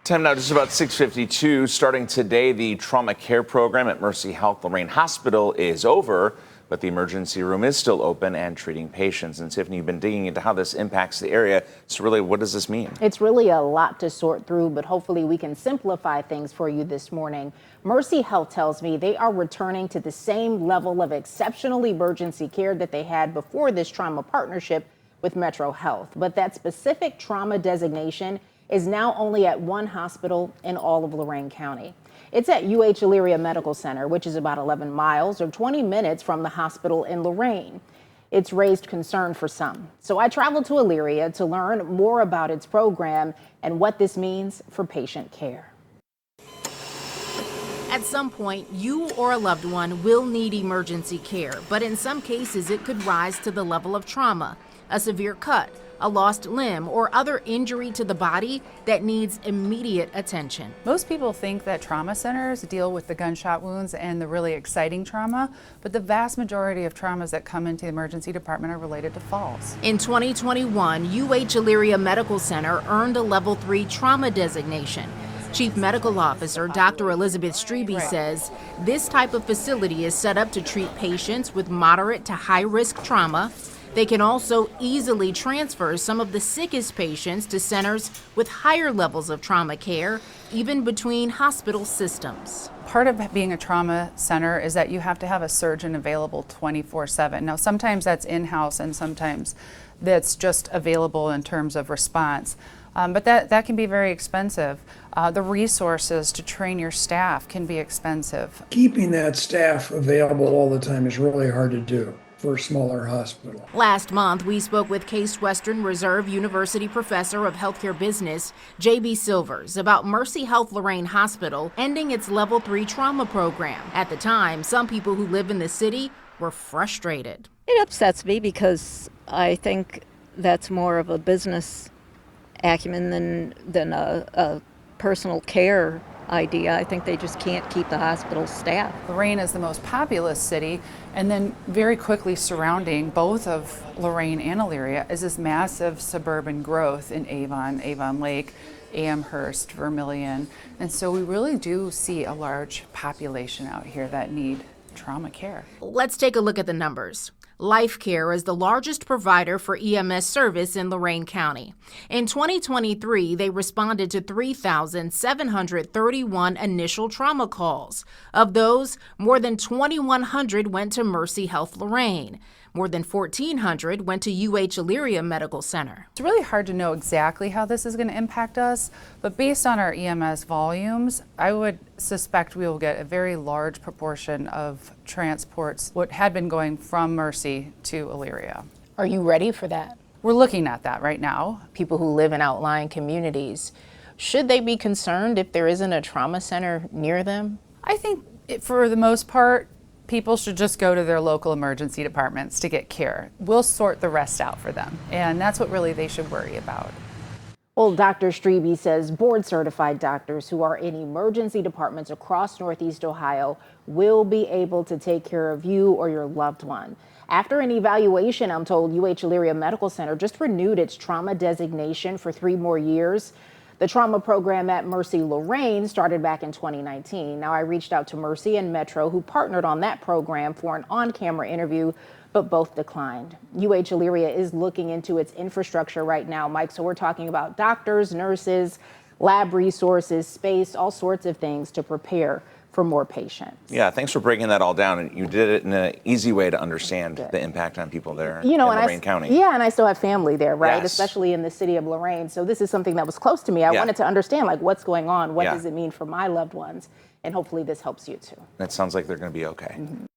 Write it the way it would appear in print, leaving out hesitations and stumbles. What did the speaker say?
Time now, just about 6:52. Starting today, the trauma care program at Mercy Health Lorain Hospital is over, but the emergency room is still open and treating patients. And Tiffany, you've been digging into how this impacts the area. So really, what does this mean? It's really a lot to sort through, but hopefully we can simplify things for you this morning. Mercy Health tells me they are returning to the same level of exceptional emergency care that they had before this trauma partnership with Metro Health. But that specific trauma designation is now only at one hospital in all of Lorain County. It's at Elyria Medical Center, which is about 11 miles or 20 minutes from the hospital in Lorain. It's raised concern for some. So I traveled to Elyria to learn more about its program and what this means for patient care. At some point, you or a loved one will need emergency care, but in some cases it could rise to the level of trauma, a severe cut, a lost limb, or other injury to the body that needs immediate attention. Most people think that trauma centers deal with the gunshot wounds and the really exciting trauma, but the vast majority of traumas that come into the emergency department are related to falls. In 2021, Elyria Medical Center earned a level 3 trauma designation. Chief Medical Officer Dr. Elizabeth Strebe says this type of facility is set up to treat patients with moderate to high-risk trauma. They can also easily transfer some of the sickest patients to centers with higher levels of trauma care, even between hospital systems. Part of being a trauma center is that you have to have a surgeon available 24/7. Now, sometimes that's in-house and sometimes that's just available in terms of response. But that can be very expensive. The resources to train your staff can be expensive. Keeping that staff available all the time is really hard to do for a smaller hospital. Last month, we spoke with Case Western Reserve University professor of healthcare business, J.B. Silvers, about Mercy Health Lorain Hospital ending its level 3 trauma program. At the time, some people who live in the city were frustrated. It upsets me because I think that's more of a business acumen than a personal care idea. I think they just can't keep the hospital staffed. Lorain is the most populous city, and then very quickly surrounding both of Lorain and Elyria is this massive suburban growth in Avon Lake, Amherst, Vermilion. And so we really do see a large population out here that need trauma care. Let's take a look at the numbers. Life Care is the largest provider for EMS service in Lorain County. In 2023, they responded to 3,731 initial trauma calls. Of those, more than 2,100 went to Mercy Health Lorain. More than 1,400 went to Elyria Medical Center. It's really hard to know exactly how this is going to impact us, but based on our EMS volumes, I would suspect we will get a very large proportion of transports, what had been going from Mercy to Elyria. Are you ready for that? We're looking at that right now. People who live in outlying communities, should they be concerned if there isn't a trauma center near them? I think for the most part, people should just go to their local emergency departments to get care. We'll sort the rest out for them, and that's what really they should worry about. Well, Dr. Strebe says board-certified doctors who are in emergency departments across Northeast Ohio will be able to take care of you or your loved one. After an evaluation, I'm told Elyria Medical Center just renewed its trauma designation for 3 more years. The trauma program at Mercy Lorain started back in 2019. Now, I reached out to Mercy and Metro, who partnered on that program, for an on-camera interview, but both declined. Elyria is looking into its infrastructure right now, Mike. So we're talking about doctors, nurses, lab resources, space, all sorts of things to prepare for more patients. Yeah, thanks for breaking that all down. And you did it in an easy way to understand the impact on people there in Lorain County. Yeah, and I still have family there, right? Yes. Especially in the city of Lorain. So this is something that was close to me. I wanted to understand, like, what's going on? What does it mean for my loved ones? And hopefully this helps you too. It sounds like they're going to be okay.